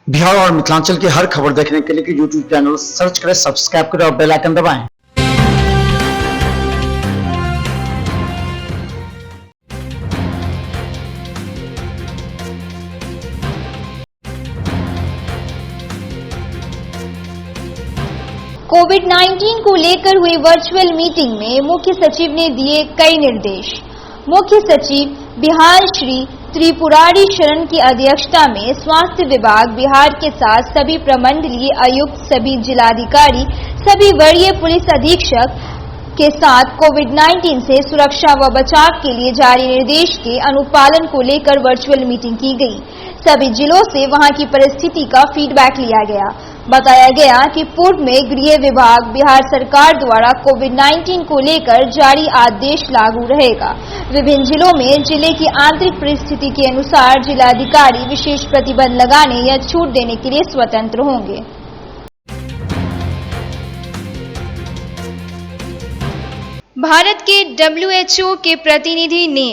बिहार और मिथिलांचल की हर खबर देखने के लिए यूट्यूब चैनल सर्च करें, सब्सक्राइब करें और बेल आइकन दबाएं। कोविड-19 को लेकर हुई वर्चुअल मीटिंग में मुख्य सचिव ने दिए कई निर्देश। मुख्य सचिव बिहार श्री त्रिपुरारी शरण की अध्यक्षता में स्वास्थ्य विभाग बिहार के साथ सभी प्रमंडलीय आयुक्त, सभी जिलाधिकारी, सभी वरीय पुलिस अधीक्षक के साथ कोविड-19 से सुरक्षा व बचाव के लिए जारी निर्देश के अनुपालन को लेकर वर्चुअल मीटिंग की गई। सभी जिलों से वहां की परिस्थिति का फीडबैक लिया गया। बताया गया कि पूर्व में गृह विभाग बिहार सरकार द्वारा कोविड-19 को लेकर जारी आदेश लागू रहेगा। विभिन्न जिलों में जिले की आंतरिक परिस्थिति के अनुसार जिलाधिकारी विशेष प्रतिबंध लगाने या छूट देने के लिए स्वतंत्र होंगे। भारत के WHO के प्रतिनिधि ने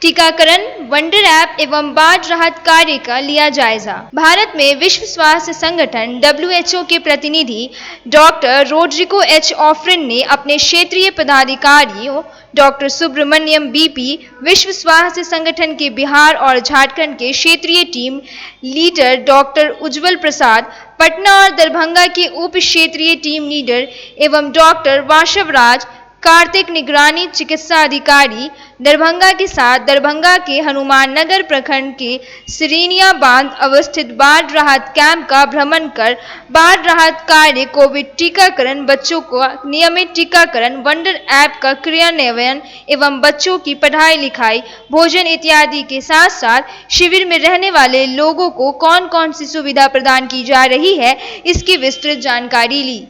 टीकाकरण, वंडर ऐप एवं बाढ़ राहत कार्य का लिया जायजा। भारत में विश्व स्वास्थ्य संगठन WHO के प्रतिनिधि डॉक्टर रोड्रिगो एच ऑफ्रिन ने अपने क्षेत्रीय पदाधिकारियों डॉक्टर सुब्रमण्यम BP, विश्व स्वास्थ्य संगठन के बिहार और झारखंड के क्षेत्रीय टीम लीडर डॉक्टर उज्जवल प्रसाद, पटना और दरभंगा के उप क्षेत्रीय टीम लीडर एवं डॉक्टर वाशवराज कार्तिक, निगरानी चिकित्सा अधिकारी दरभंगा के साथ दरभंगा के हनुमान नगर प्रखंड के सिरीनिया बांध अवस्थित बाढ़ राहत कैंप का भ्रमण कर बाढ़ राहत कार्य, कोविड टीकाकरण, बच्चों को नियमित टीकाकरण, वंडर ऐप का क्रियान्वयन एवं बच्चों की पढ़ाई लिखाई, भोजन इत्यादि के साथ साथ शिविर में रहने वाले लोगों को कौन कौन सी सुविधा प्रदान की जा रही है, इसकी विस्तृत जानकारी ली।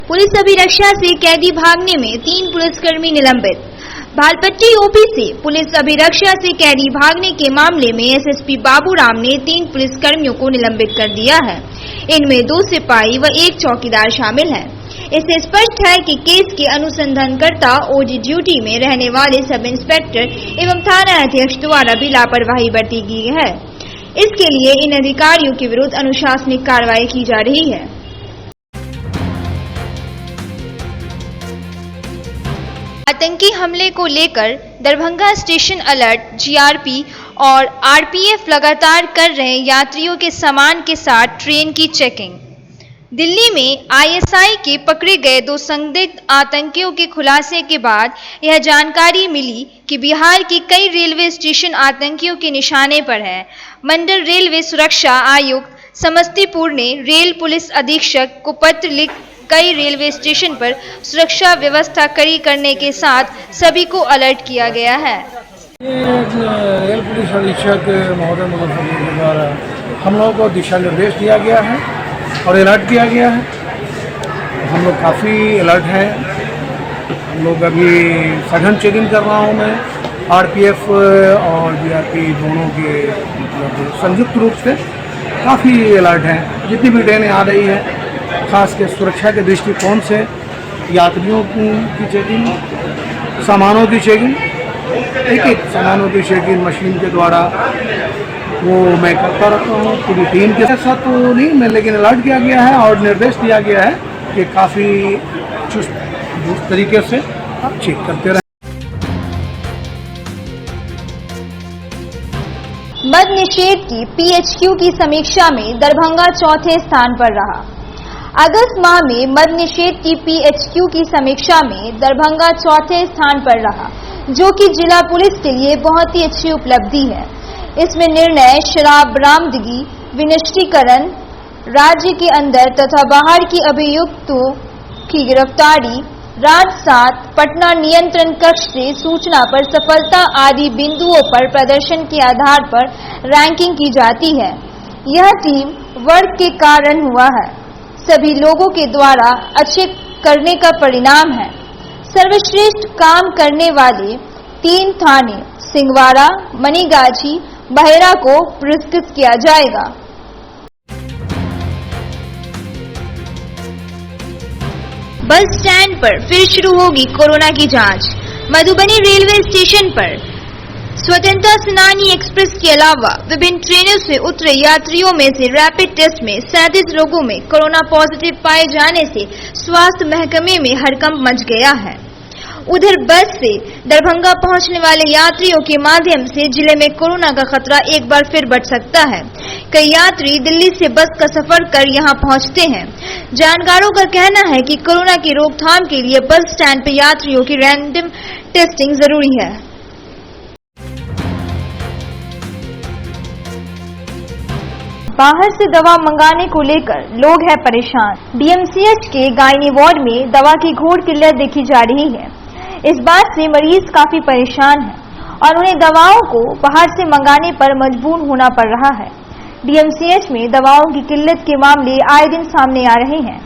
पुलिस अभिरक्षा से कैदी भागने में 3 पुलिसकर्मी निलंबित। भालपट्टी ओपी से पुलिस अभिरक्षा से कैदी भागने के मामले में SSP बाबूराम ने 3 पुलिसकर्मियों को निलंबित कर दिया है। इनमें 2 सिपाही व 1 चौकीदार शामिल हैं। इससे स्पष्ट है कि केस के अनुसंधानकर्ता OD ड्यूटी में रहने वाले सब इंस्पेक्टर एवं थाना अध्यक्ष द्वारा भी लापरवाही बरती गई है। इसके लिए इन अधिकारियों के विरुद्ध अनुशासनिक कार्रवाई की जा रही है। आतंकी हमले को लेकर दरभंगा स्टेशन अलर्ट, GRP और RPF लगातार कर रहे यात्रियों के सामान के साथ ट्रेन की चेकिंग। दिल्ली में ISI के पकड़े गए 2 संदिग्ध आतंकियों के खुलासे के बाद यह जानकारी मिली कि बिहार की कई रेलवे स्टेशन आतंकियों के निशाने पर है। मंडल रेलवे सुरक्षा आयुक्त समस्तीपुर ने रेल पुलिस अधीक्षक को पत्र लिख कई रेलवे स्टेशन पर सुरक्षा व्यवस्था कड़ी करने के साथ सभी को अलर्ट किया गया है। रेल पुलिस अधीक्षक महोदय मुजफ्फरपुर के द्वारा हम लोगों को दिशा निर्देश दिया गया है और अलर्ट किया गया है। हम लोग काफ़ी अलर्ट हैं। हम लोग अभी सघन चेकिंग कर रहा हूँ मैं। RPF और GRP दोनों के मतलब संयुक्त रूप से काफ़ी अलर्ट हैं। जितनी भी ट्रेनें आ रही है खास के सुरक्षा के दृष्टिकोण से यात्रियों की चेकिंग, सामानों की चेकिंग, एक सामानों की चेकिंग मशीन के द्वारा वो मैं करता रहता हूँ। पूरी टीम के साथ तो नहीं मैं, लेकिन अलर्ट किया गया है और निर्देश दिया गया है कि काफ़ी चुस्त तरीके से आप चेक करते रहें। मद निषेध की PHQ की समीक्षा में दरभंगा चौथे स्थान पर रहा। अगस्त माह में मद निषेध की PHQ की समीक्षा में दरभंगा चौथे स्थान पर रहा, जो कि जिला पुलिस के लिए बहुत ही अच्छी उपलब्धि है। इसमें निर्णय, शराब बरामदगी, विनिष्टीकरण, राज्य के अंदर तथा बाहर की अभियुक्तों की गिरफ्तारी, राजसात, पटना नियंत्रण कक्ष से सूचना पर सफलता आदि बिंदुओं पर प्रदर्शन के आधार पर रैंकिंग की जाती है। यह टीम वर्क के कारण हुआ है। सभी लोगों के द्वारा अच्छे करने का परिणाम है। सर्वश्रेष्ठ काम करने वाले 3 थाने सिंगवाड़ा, मनीगाछी, बहेरा को पुरस्कृत किया जाएगा। बस स्टैंड पर फिर शुरू होगी कोरोना की जांच। मधुबनी रेलवे स्टेशन पर स्वतंत्रता सेनानी एक्सप्रेस के अलावा विभिन्न ट्रेनों से उतरे यात्रियों में से रैपिड टेस्ट में 37 लोगों में कोरोना पॉजिटिव पाए जाने से स्वास्थ्य महकमे में हड़कंप मच गया है। उधर बस से दरभंगा पहुंचने वाले यात्रियों के माध्यम से जिले में कोरोना का खतरा एक बार फिर बढ़ सकता है। कई यात्री दिल्ली से बस का सफर कर यहां पहुंचते हैं। जानकारों का कहना है कि कोरोना की रोकथाम के लिए बस स्टैंड पर यात्रियों की रैंडम टेस्टिंग जरूरी है। बाहर से दवा मंगाने को लेकर लोग हैं परेशान। डीएमसीएच के गायनी वार्ड में दवा की घोर किल्लत देखी जा रही है। इस बात से मरीज काफी परेशान हैं और उन्हें दवाओं को बाहर से मंगाने पर मजबूर होना पड़ रहा है। डीएमसीएच में दवाओं की किल्लत के मामले आए दिन सामने आ रहे हैं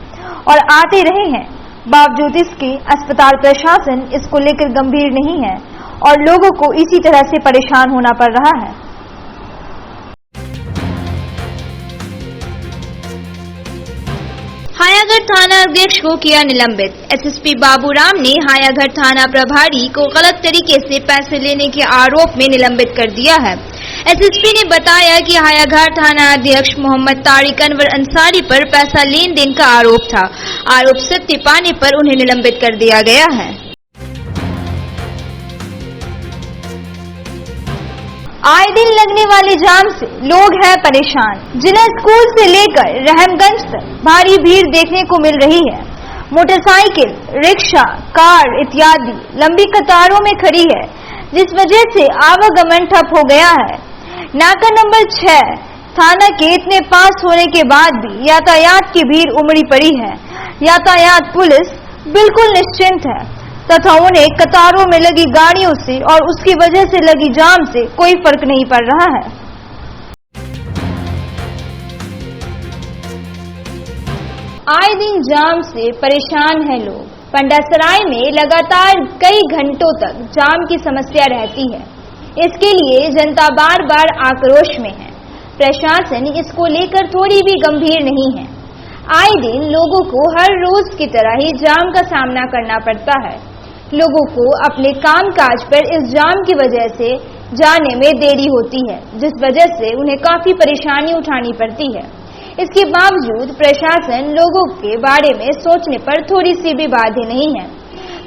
और आते रहे हैं। बावजूद इसके अस्पताल प्रशासन इसको लेकर गंभीर नहीं है और लोगों को इसी तरह से परेशान होना पड़ रहा है। हायाघाट थाना अध्यक्ष को किया निलंबित। एसएसपी बाबूराम ने हायाघाट थाना प्रभारी को गलत तरीके से पैसे लेने के आरोप में निलंबित कर दिया है। एसएसपी ने बताया कि हायाघाट थाना अध्यक्ष मोहम्मद तारिक अनवर अंसारी पर पैसा लेन देन का आरोप था। आरोप सत्य पाने पर उन्हें निलंबित कर दिया गया है। आए दिन लगने वाले जाम से लोग हैं परेशान। जिला स्कूल से लेकर रहमगंज तक भारी भीड़ देखने को मिल रही है। मोटरसाइकिल, रिक्शा, कार इत्यादि लंबी कतारों में खड़ी है, जिस वजह से आवागमन ठप हो गया है। नाका नंबर 6 थाना के इतने पास होने के बाद भी यातायात की भीड़ उमड़ी पड़ी है। यातायात पुलिस बिल्कुल निश्चिंत है तथा उन्हें कतारों में लगी गाड़ियों से और उसकी वजह से लगी जाम से कोई फर्क नहीं पड़ रहा है। आए दिन जाम से परेशान हैं लोग। पंडासराय में लगातार कई घंटों तक जाम की समस्या रहती है। इसके लिए जनता बार बार आक्रोश में है। प्रशासन इसको लेकर थोड़ी भी गंभीर नहीं है। आए दिन लोगों को हर रोज की तरह ही जाम का सामना करना पड़ता है। लोगों को अपने कामकाज पर इस जाम की वजह से जाने में देरी होती है, जिस वजह से उन्हें काफी परेशानी उठानी पड़ती है। इसके बावजूद प्रशासन लोगों के बारे में सोचने पर थोड़ी सी भी बाध्य नहीं है।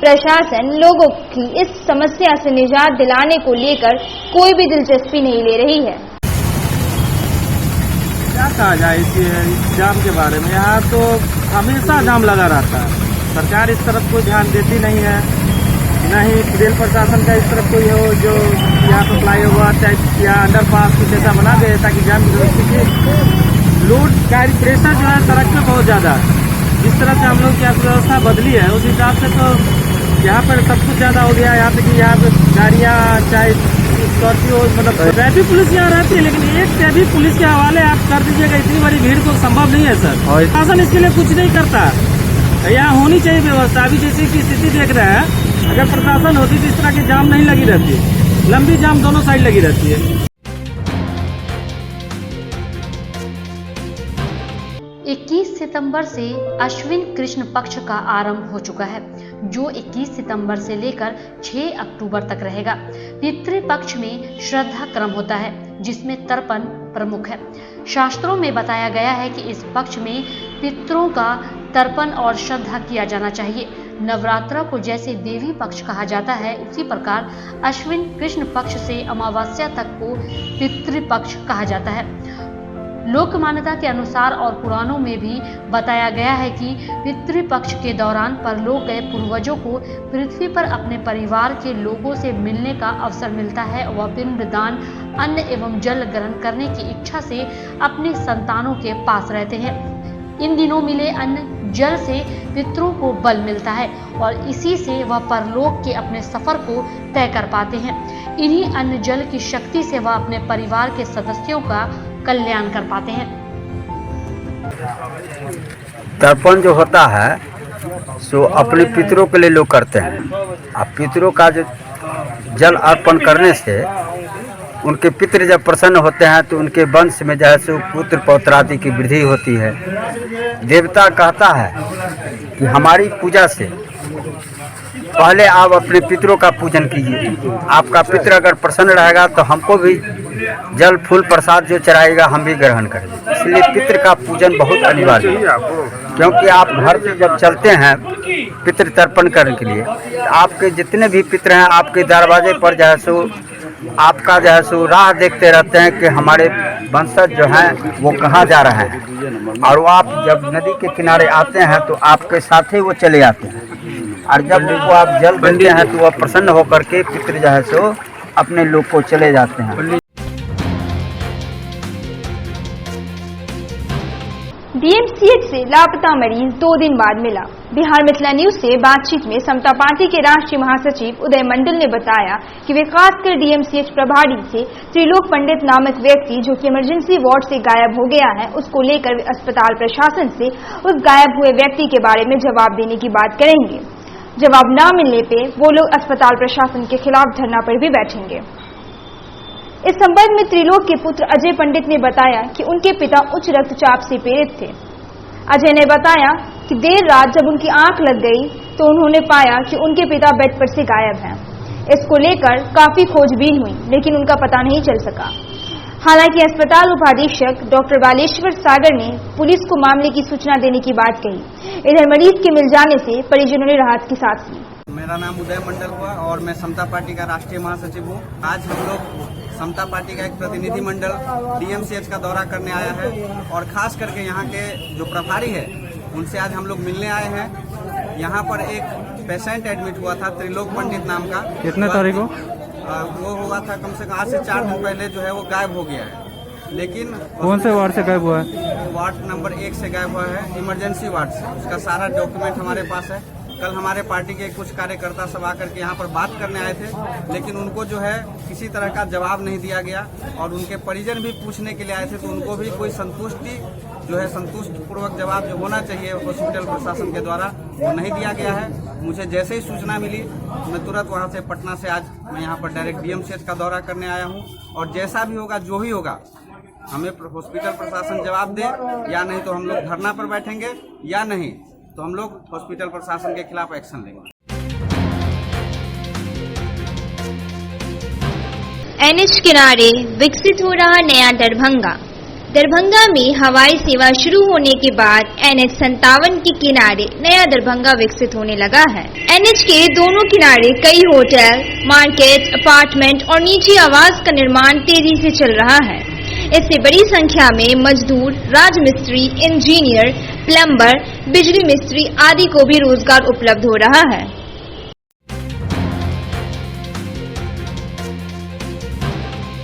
प्रशासन लोगों की इस समस्या से निजात दिलाने को लेकर कोई भी दिलचस्पी नहीं ले रही है। क्या कहा जाए इस जाम के बारे में? यहाँ तो हमेशा जाम लगा रहता है। सरकार इस तरफ कोई ध्यान देती नहीं है, न ही रेल प्रशासन का इस तरफ कोई हो जो यहाँ पर फ्लाईओवर या अंडरपास कुछ ऐसा बना दे ताकि जाम लोड गाड़ी प्रेशर जो है सड़क पे बहुत ज़्यादा है। जिस तरह से हम लोग की अर्थव्यवस्था बदली है उस हिसाब से तो यहाँ पर सब कुछ ज़्यादा हो गया। यहाँ पे कि यहाँ पे गाड़ियाँ चाहे स्कॉर्पियो मतलब ट्रैफिक पुलिस यहाँ रहती है, लेकिन एक ट्रैफिक पुलिस के हवाले आप कर दीजिएगा, इतनी बड़ी भीड़ तो संभव नहीं है सर। प्रशासन इसके लिए कुछ नहीं करता। यहाँ होनी चाहिए व्यवस्था। अभी जैसे की स्थिति देख रहे हैं, अगर प्रशासन होती तो इस तरह की जाम नहीं लगी रहती है। लंबी जाम दोनों साइड लगी रहती है। 21 सितंबर से अश्विन कृष्ण पक्ष का आरंभ हो चुका है, जो 21 सितंबर से लेकर 6 अक्टूबर तक रहेगा। पितृपक्ष में श्रद्धा क्रम होता है, जिसमें तर्पण प्रमुख है। शास्त्रों में बताया गया है कि इस पक्ष में पितरों का तर्पण और श्रद्धा किया जाना चाहिए। नवरात्र को जैसे देवी पक्ष कहा जाता है, उसी प्रकार अश्विन कृष्ण पक्ष से अमावस्या तक को पितृपक्ष कहा जाता है। लोक मान्यता के अनुसार और पुराणों में भी बताया गया है कि पितृपक्ष के दौरान परलोक गए पूर्वजों को पृथ्वी पर अपने परिवार के लोगों से मिलने का अवसर मिलता है। वह पिंडदान, अन्न एवं जल ग्रहण करने की इच्छा से अपने संतानों के पास रहते हैं। इन दिनों मिले अन्न जल से पितरों को बल मिलता है और इसी से वह परलोक के अपने सफर को तय कर पाते हैं। इन्हीं अन्न जल की शक्ति से वह अपने परिवार के सदस्यों का कल्याण कर पाते हैं। तर्पण जो होता है सो अपने पितरों के लिए लोग करते हैं। अब पितरों का जो जल अर्पण करने से उनके पितृ जब प्रसन्न होते हैं तो उनके वंश में जो है सो पुत्र पौत्रादि की वृद्धि होती है। देवता कहता है कि हमारी पूजा से पहले आप अपने पितरों का पूजन कीजिए। आपका पितर अगर प्रसन्न रहेगा तो हमको भी जल फूल प्रसाद जो चढ़ाएगा हम भी ग्रहण करेंगे। इसलिए पितृ का पूजन बहुत अनिवार्य है, क्योंकि आप घर से जब चलते हैं पितृ तर्पण करने के लिए, तो आपके जितने भी पितृ हैं आपके दरवाजे पर जो है सो आपका जो है सो राह देखते रहते हैं कि हमारे वंशज जो हैं वो कहाँ जा रहे हैं। और वो आप जब नदी के किनारे आते हैं तो आपके साथ ही वो चले आते हैं, और जब उनको आप जल देते हैं तो वह प्रसन्न होकर के पितृ जो है सो अपने लोग को चले जाते हैं। डीएमसीएच से लापता मरीज 2 दिन बाद मिला। बिहार मिथिला न्यूज से बातचीत में समता पार्टी के राष्ट्रीय महासचिव उदय मंडल ने बताया कि वे खासकर डीएमसीएच प्रभारी से त्रिलोक पंडित नामक व्यक्ति जो कि इमरजेंसी वार्ड से गायब हो गया है उसको लेकर अस्पताल प्रशासन से उस गायब हुए व्यक्ति के बारे में जवाब देने की बात करेंगे। जवाब न मिलने पे वो लोग अस्पताल प्रशासन के खिलाफ धरना पर भी बैठेंगे। इस संबंध में त्रिलोक के पुत्र अजय पंडित ने बताया कि उनके पिता उच्च रक्तचाप से पीड़ित थे। अजय ने बताया कि देर रात जब उनकी आंख लग गई तो उन्होंने पाया कि उनके पिता बेड पर से गायब हैं। इसको लेकर काफी खोजबीन हुई लेकिन उनका पता नहीं चल सका। हालांकि अस्पताल उपाधीक्षक डॉक्टर बालेश्वर सागर ने पुलिस को मामले की सूचना देने की बात कही। इधर मरीज के मिल जाने से परिजनों ने राहत की सांस ली। मेरा नाम उदय मंडल हुआ और मैं समता पार्टी का राष्ट्रीय महासचिव हूँ। आज हम लोग समता पार्टी का एक प्रतिनिधि मंडल डीएमसीएच का दौरा करने आया है और खास करके यहाँ के जो प्रभारी है उनसे आज हम लोग मिलने आए हैं। यहाँ पर एक पेशेंट एडमिट हुआ था त्रिलोक पंडित नाम का। कितने तारीख को? वो हुआ था कम से कम आज से 4 दिन पहले जो है वो गायब हो गया है। लेकिन कौन से वार्ड से गायब हुआ है? वार्ड नंबर 1 से गायब हुआ है, इमरजेंसी वार्ड से। उसका सारा डॉक्यूमेंट हमारे पास है। कल हमारे पार्टी के कुछ कार्यकर्ता सब आकर के यहाँ पर बात करने आए थे, लेकिन उनको जो है किसी तरह का जवाब नहीं दिया गया और उनके परिजन भी पूछने के लिए आए थे तो उनको भी कोई संतुष्टि जो है संतुष्ट पूर्वक जवाब जो होना चाहिए हॉस्पिटल प्रशासन के द्वारा वो नहीं दिया गया है। मुझे जैसे ही सूचना मिली मैं तुरंत वहाँ से पटना से आज मैं यहाँ पर डायरेक्ट डीएमसीएच का दौरा करने आया हूँ और जैसा भी होगा जो भी होगा हमें हॉस्पिटल प्रशासन जवाब दे या नहीं तो हम लोग धरना पर बैठेंगे या नहीं तो हम लोग हॉस्पिटल प्रशासन के खिलाफ एक्शन लेंगे। एनएच किनारे विकसित हो रहा नया दरभंगा। दरभंगा में हवाई सेवा शुरू होने के बाद एनएच 57 के किनारे नया दरभंगा विकसित होने लगा है। एनएच के दोनों किनारे कई होटल, मार्केट, अपार्टमेंट और निजी आवास का निर्माण तेजी से चल रहा है। इससे बड़ी संख्या में मजदूर, राजमिस्त्री, इंजीनियर, प्लम्बर, बिजली मिस्त्री आदि को भी रोजगार उपलब्ध हो रहा है।